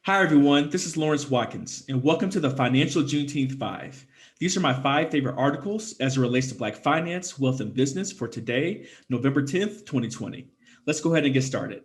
Hi, everyone. This is Lawrence Watkins, and welcome to the Financial Juneteenth 5. These are my 5 favorite articles as it relates to Black finance, wealth, and business for today, November 10th, 2020. Let's go ahead and get started.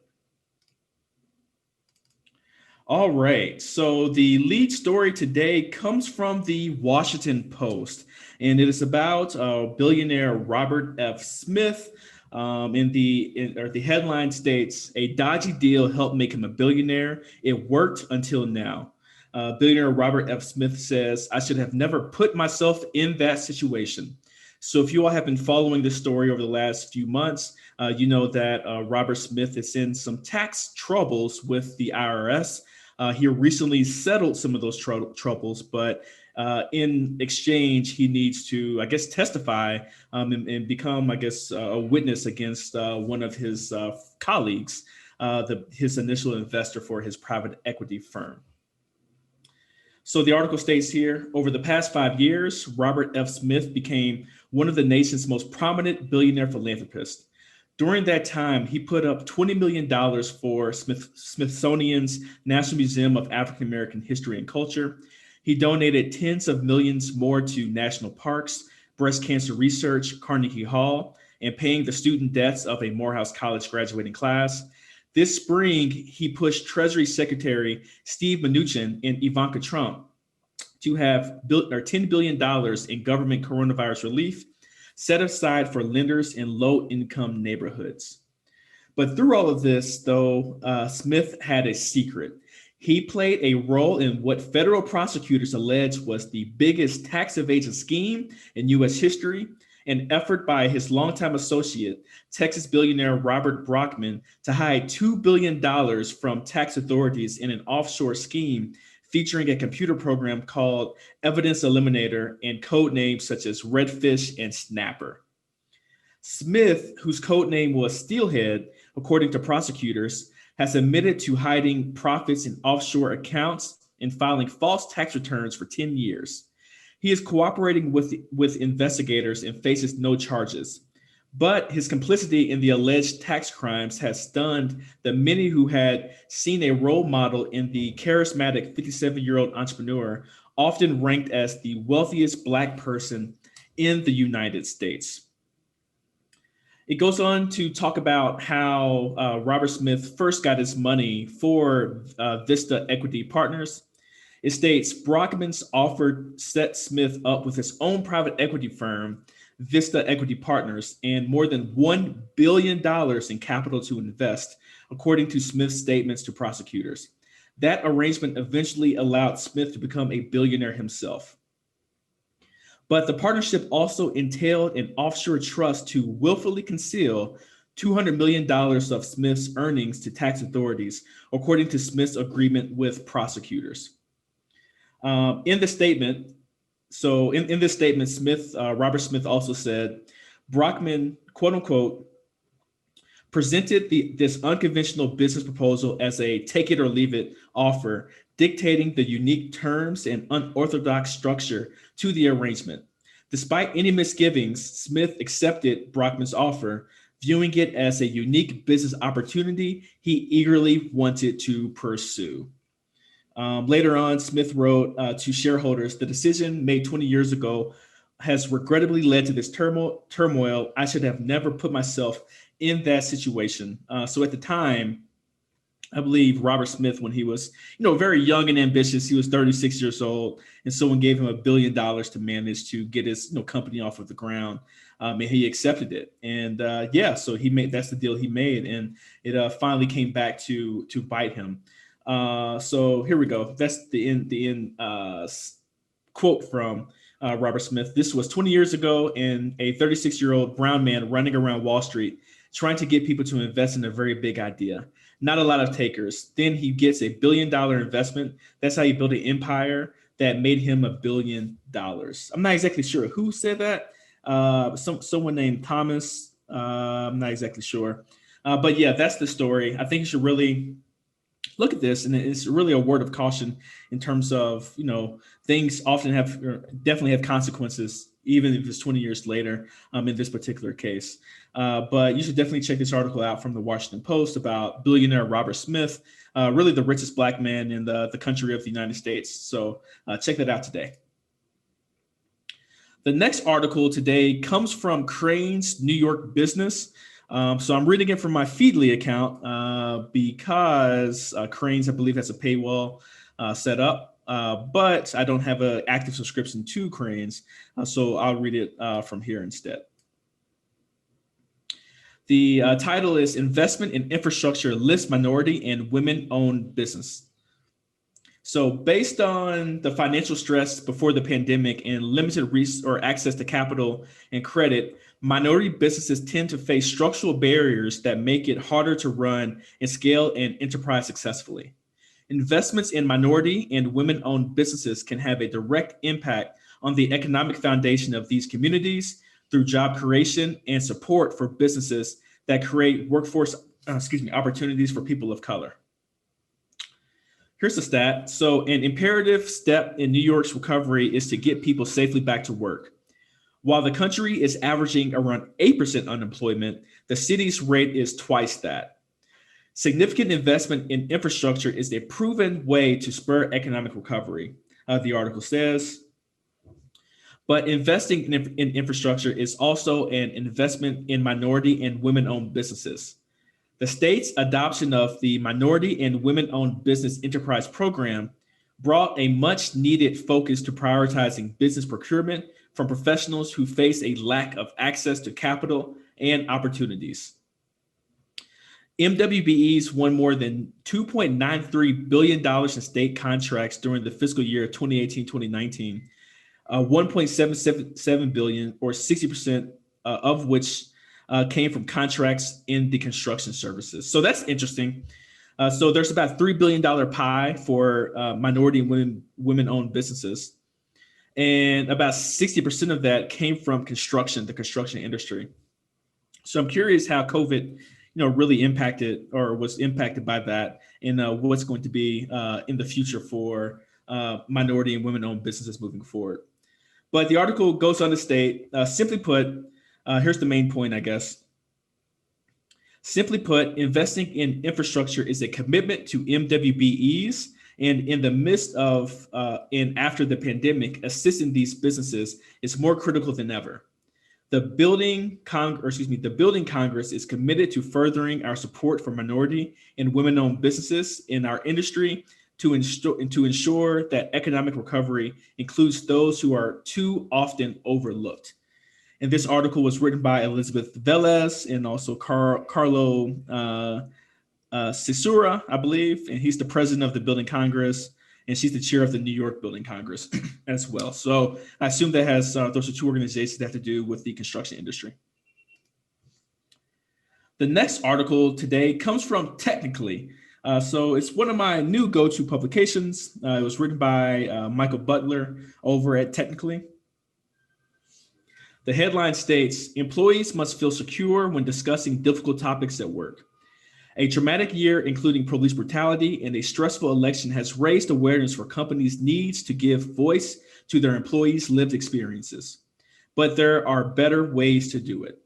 All right. So the lead story today comes from the Washington Post, and it is about billionaire Robert F. Smith. The headline states, "A dodgy deal helped make him a billionaire. It worked until now." Billionaire Robert F. Smith says, "I should have never put myself in that situation." So if you all have been following this story over the last few months, you know that Robert Smith is in some tax troubles with the IRS. He recently settled some of those troubles, but in exchange, he needs to, I guess, testify and become, I guess, a witness against one of his colleagues, his initial investor for his private equity firm. So the article states here, over the past 5 years, Robert F. Smith became one of the nation's most prominent billionaire philanthropists. During that time, he put up $20 million for Smithsonian's National Museum of African American History and Culture. He donated tens of millions more to national parks, breast cancer research, Carnegie Hall, and paying the student debts of a Morehouse College graduating class. This spring, he pushed Treasury Secretary Steve Mnuchin and Ivanka Trump to have $10 billion in government coronavirus relief set aside for lenders in low-income neighborhoods. But through all of this, though, Smith had a secret. He played a role in what federal prosecutors allege was the biggest tax evasion scheme in U.S. history, an effort by his longtime associate, Texas billionaire Robert Brockman, to hide $2 billion from tax authorities in an offshore scheme featuring a computer program called Evidence Eliminator and code names such as Redfish and Snapper. Smith, whose code name was Steelhead, according to prosecutors, has admitted to hiding profits in offshore accounts and filing false tax returns for 10 years. He is cooperating with investigators and faces no charges. But his complicity in the alleged tax crimes has stunned the many who had seen a role model in the charismatic 57-year-old entrepreneur, often ranked as the wealthiest Black person in the United States. It goes on to talk about how Robert Smith first got his money for Vista Equity Partners. It states, Brockman's offer set Smith up with his own private equity firm, Vista Equity Partners, and more than $1 billion in capital to invest, according to Smith's statements to prosecutors. That arrangement eventually allowed Smith to become a billionaire himself. But the partnership also entailed an offshore trust to willfully conceal $200 million of Smith's earnings to tax authorities, according to Smith's agreement with prosecutors. In this statement, Robert Smith also said, Brockman, quote unquote, presented this unconventional business proposal as a take it or leave it offer, dictating the unique terms and unorthodox structure to the arrangement. Despite any misgivings, Smith accepted Brockman's offer, viewing it as a unique business opportunity he eagerly wanted to pursue. Later on, Smith wrote to shareholders, the decision made 20 years ago has regrettably led to this turmoil. I should have never put myself in that situation. So at the time, I believe Robert Smith, when he was, very young and ambitious, he was 36 years old, and someone gave him $1 billion to manage to get his company off of the ground, and he accepted it. And so that's the deal he made, and it finally came back to bite him. So here we go. That's the end quote from Robert Smith. This was 20 years ago, and a 36-year-old brown man running around Wall Street trying to get people to invest in a very big idea. Not a lot of takers. Then he gets $1 billion investment. That's how he built an empire that made him $1 billion. I'm not exactly sure who said that. Someone named Thomas. I'm not exactly sure. But yeah, that's the story. I think you should really look at this, and it's really a word of caution in terms of, things often definitely have consequences even if it's 20 years later in this particular case. But you should definitely check this article out from the Washington Post about billionaire Robert Smith, really the richest black man in the country of the United States. So check that out today. The next article today comes from Crain's New York Business. So I'm reading it from my Feedly account because Crain's, I believe, has a paywall set up, but I don't have an active subscription to Crain's, so I'll read it from here instead. The title is Investment in Infrastructure Lifts Minority and Women-Owned Business. So based on the financial stress before the pandemic and limited access to capital and credit, minority businesses tend to face structural barriers that make it harder to run and scale an enterprise successfully. Investments in minority and women-owned businesses can have a direct impact on the economic foundation of these communities through job creation and support for businesses that create workforce opportunities for people of color. Here's the stat. So an imperative step in New York's recovery is to get people safely back to work. While the country is averaging around 8% unemployment, the city's rate is twice that. Significant investment in infrastructure is a proven way to spur economic recovery, the article says. But investing in infrastructure is also an investment in minority and women-owned businesses. The state's adoption of the Minority and Women-Owned Business Enterprise Program brought a much-needed focus to prioritizing business procurement from professionals who face a lack of access to capital and opportunities. MWBEs won more than $2.93 billion in state contracts during the fiscal year 2018-2019, $1.77 billion, or 60% of which came from contracts in the construction services. So that's interesting. So there's about $3 billion pie for minority and women-owned businesses. And about 60% of that came from the construction industry. So I'm curious how COVID, really impacted or was impacted by that, and what's going to be in the future for minority and women-owned businesses moving forward. But the article goes on to state, simply put, here's the main point, I guess. Simply put, investing in infrastructure is a commitment to MWBEs, and in the midst of and after the pandemic, assisting these businesses is more critical than ever. The Building Congress is committed to furthering our support for minority and women-owned businesses in our industry to ensure that economic recovery includes those who are too often overlooked. And this article was written by Elizabeth Velez and also Carlo Cesura, I believe, and he's the president of the Building Congress, and she's the chair of the New York Building Congress as well. So I assume that has those are two organizations that have to do with the construction industry. The next article today comes from Technically. So it's one of my new go-to publications. It was written by Michael Butler over at Technically. The headline states, employees must feel secure when discussing difficult topics at work. A traumatic year, including police brutality and a stressful election, has raised awareness for companies' needs to give voice to their employees' lived experiences. But there are better ways to do it.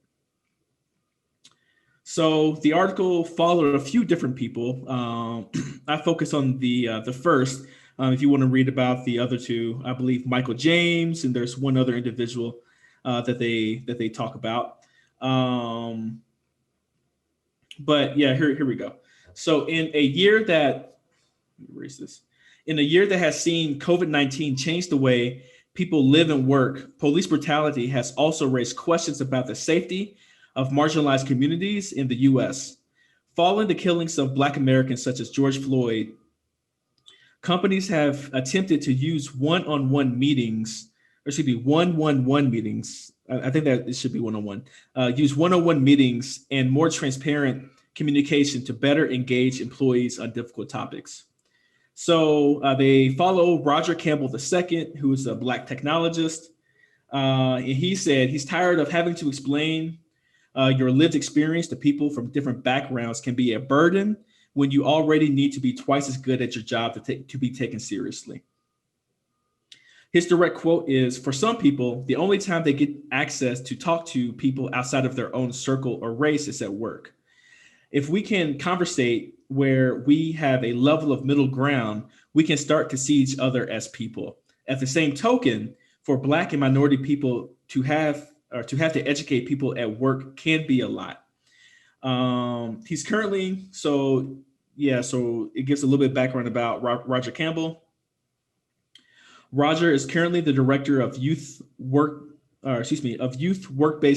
So the article followed a few different people. I focus on the first. If you want to read about the other two, I believe Michael James, and there's one other individual that they talk about. But yeah, here we go. So in a year that has seen COVID-19 change the way people live and work, police brutality has also raised questions about the safety of marginalized communities in the U.S. Following the killings of Black Americans such as George Floyd, companies have attempted to use one-on-one meetings. I think that it should be one-on-one. Use one-on-one meetings and more transparent communication to better engage employees on difficult topics. So they follow Roger Campbell II, who is a Black technologist. And he said he's tired of having to explain your lived experience to people from different backgrounds can be a burden when you already need to be twice as good at your job to be taken seriously. His direct quote is, "For some people, the only time they get access to talk to people outside of their own circle or race is at work. If we can conversate where we have a level of middle ground, we can start to see each other as people. At the same token, for Black and minority people to educate people at work can be a lot." He's currently so it gives a little bit of background about Roger Campbell. Roger is currently the director of youth work-based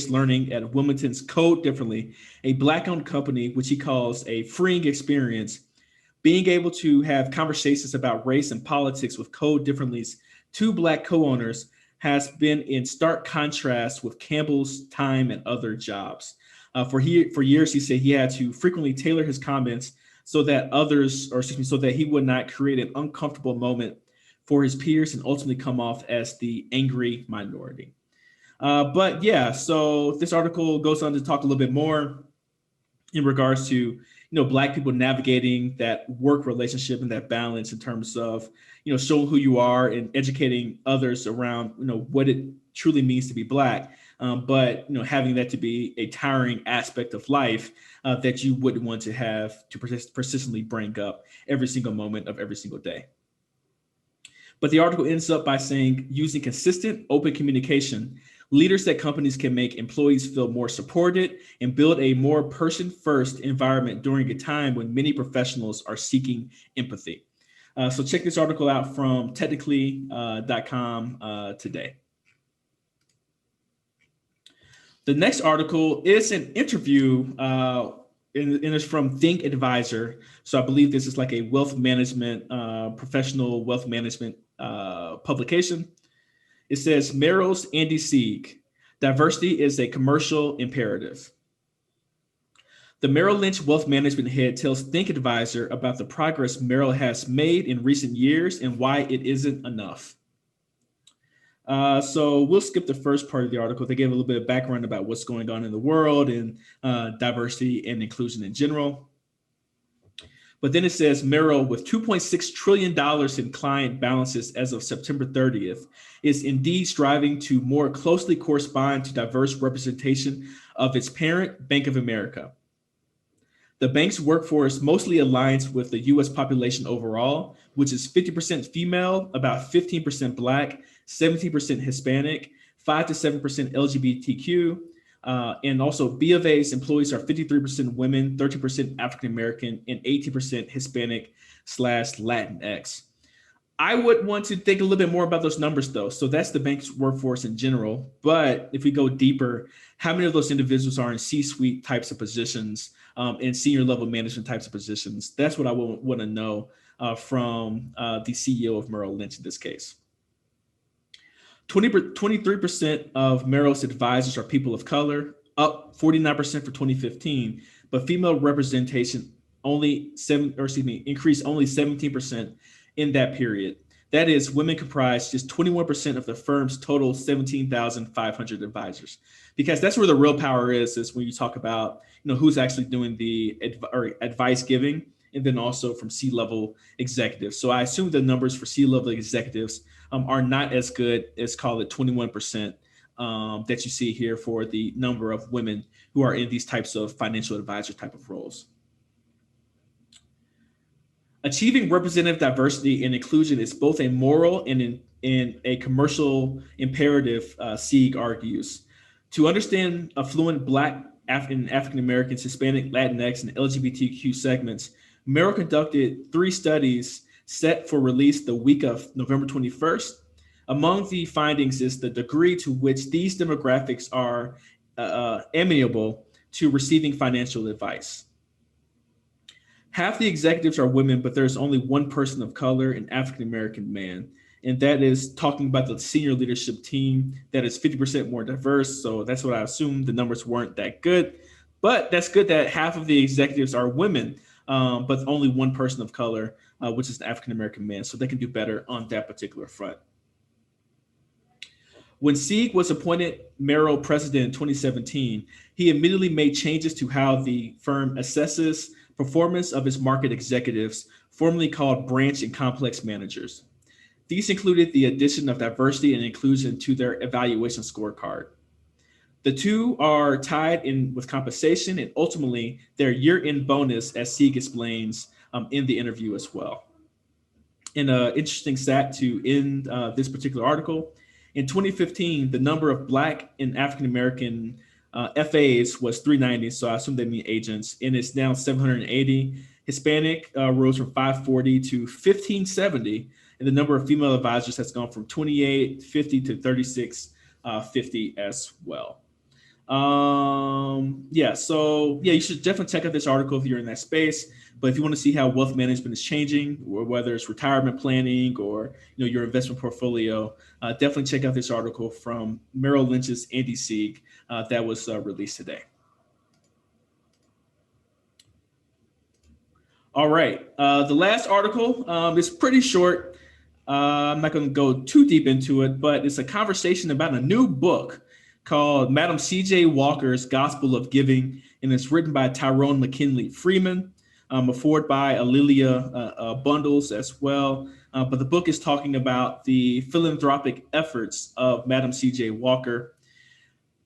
learning at Wilmington's Code Differently, a Black-owned company which he calls a freeing experience. Being able to have conversations about race and politics with Code Differently's two Black co-owners has been in stark contrast with Campbell's time and other jobs. For years, he said he had to frequently tailor his comments so that so that he would not create an uncomfortable moment for his peers and ultimately come off as the angry minority. But yeah, so this article goes on to talk a little bit more in regards to Black people navigating that work relationship and that balance in terms of showing who you are and educating others around what it truly means to be Black, but having that to be a tiring aspect of life that you wouldn't want to have to persistently bring up every single moment of every single day. But the article ends up by saying, using consistent, open communication, leaders at companies can make employees feel more supported and build a more person-first environment during a time when many professionals are seeking empathy. So check this article out from technically.com today. The next article is an interview, and it's from Think Advisor. So I believe this is like a wealth management, professional wealth management publication. It says, Merrill's Andy Sieg, diversity is a commercial imperative. The Merrill Lynch wealth management head tells Think Advisor about the progress Merrill has made in recent years and why it isn't enough. So we'll skip the first part of the article. They gave a little bit of background about what's going on in the world and diversity and inclusion in general. But then it says Merrill, with $2.6 trillion in client balances as of September 30th, is indeed striving to more closely correspond to diverse representation of its parent, Bank of America. The bank's workforce mostly aligns with the US population overall, which is 50% female, about 15% Black, 17% Hispanic, 5 to 7% LGBTQ, and also B of A's employees are 53% women, 13% African American, and 18% Hispanic / Latinx. I would want to think a little bit more about those numbers, though. So that's the bank's workforce in general. But if we go deeper, how many of those individuals are in C-suite types of positions and senior level management types of positions? That's what I would want to know from the CEO of Merrill Lynch in this case. 23% of Merrill's advisors are people of color, up 49% for 2015, but female representation increased only 17% in that period. That is, women comprise just 21% of the firm's total 17,500 advisors, because that's where the real power is when you talk about who's actually doing the advice giving, and then also from C-level executives. So I assume the numbers for C-level executives are not as good as, call it 21% that you see here for the number of women who are in these types of financial advisor type of roles. Achieving representative diversity and inclusion is both a moral and a commercial imperative, Sieg argues. To understand affluent Black, African Americans, Hispanic, Latinx, and LGBTQ segments, Merrill conducted 3 studies set for release the week of November 21st. Among the findings is the degree to which these demographics are amenable to receiving financial advice. Half the executives are women, but there's only one person of color, an African-American man. And that is talking about the senior leadership team that is 50% more diverse. So that's what I assumed. The numbers weren't that good, but that's good that half of the executives are women, but only one person of color, which is an African-American man. So they can do better on that particular front. When Sieg was appointed Merrill president in 2017, he immediately made changes to how the firm assesses performance of its market executives, formerly called branch and complex managers. These included the addition of diversity and inclusion to their evaluation scorecard. The two are tied in with compensation and ultimately their year-end bonus, as Sieg explains in the interview as well. In an interesting stat to end this particular article, in 2015, the number of Black and African-American FAs was 390, so I assume they mean agents, and it's now 780. Hispanic rose from 540 to 1570, and the number of female advisors has gone from 2850 to 3650 as well. So you should definitely check out this article if you're in that space. But if you want to see how wealth management is changing, or whether it's retirement planning or your investment portfolio, definitely check out this article from Merrill Lynch's Andy Sieg that was released today. All right, the last article is pretty short. I'm not going to go too deep into it, but it's a conversation about a new book called Madam C.J. Walker's Gospel of Giving, and it's written by Tyrone McKinley Freeman, afforded by Alelia Bundles as well. But the book is talking about the philanthropic efforts of Madam C.J. Walker.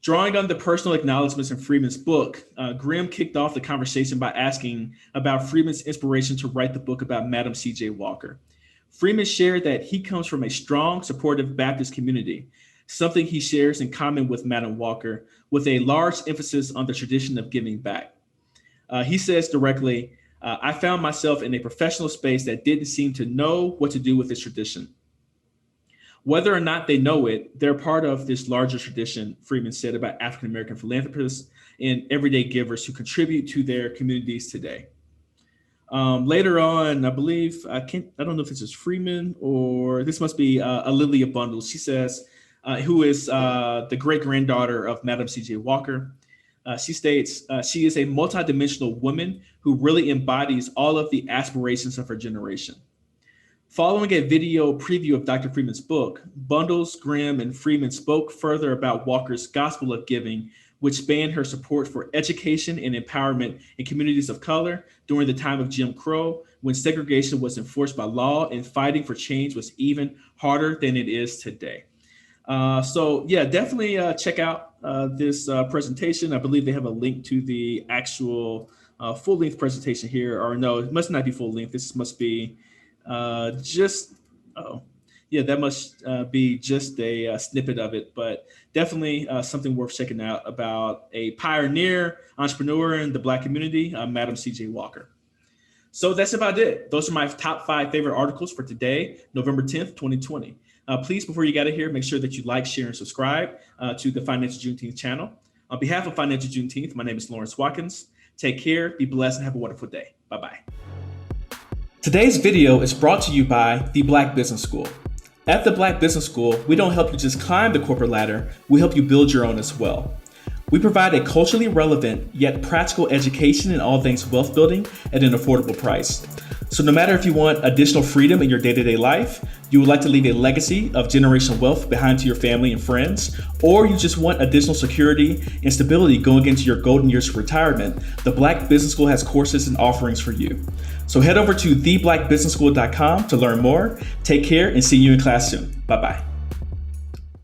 Drawing on the personal acknowledgments in Freeman's book, Grimm kicked off the conversation by asking about Freeman's inspiration to write the book about Madam C.J. Walker. Freeman shared that he comes from a strong, supportive Baptist community, something he shares in common with Madam Walker, with a large emphasis on the tradition of giving back. He says directly, I found myself in a professional space that didn't seem to know what to do with this tradition. Whether or not they know it, they're part of this larger tradition, Freeman said about African-American philanthropists and everyday givers who contribute to their communities today. Later on, I believe, I don't know if this is Freeman or this must be Alelia Bundles. She says, who is the great-granddaughter of Madam C.J. Walker. She states, she is a multidimensional woman who really embodies all of the aspirations of her generation. Following a video preview of Dr. Freeman's book, Bundles, Grimm, and Freeman spoke further about Walker's Gospel of Giving, which spanned her support for education and empowerment in communities of color during the time of Jim Crow, when segregation was enforced by law and fighting for change was even harder than it is today. Definitely check out this presentation. I believe they have a link to the actual full-length presentation here, or no, it must not be full-length. This must be that must be just a snippet of it, but definitely something worth checking out about a pioneer entrepreneur in the Black community, Madam C.J. Walker. So that's about it. Those are my top 5 favorite articles for today, November 10th, 2020. Please, before you get out of here, make sure that you like, share, and subscribe to the Financial Juneteenth channel. On behalf of Financial Juneteenth, my name is Lawrence Watkins. Take care, be blessed, and have a wonderful day. Bye-bye. Today's video is brought to you by the Black Business School. At the Black Business School, we don't help you just climb the corporate ladder, we help you build your own as well. We provide a culturally relevant yet practical education in all things wealth building at an affordable price. So no matter if you want additional freedom in your day-to-day life, you would like to leave a legacy of generational wealth behind to your family and friends, or you just want additional security and stability going into your golden years of retirement, the Black Business School has courses and offerings for you. So head over to theblackbusinessschool.com to learn more. Take care and see you in class soon. Bye-bye.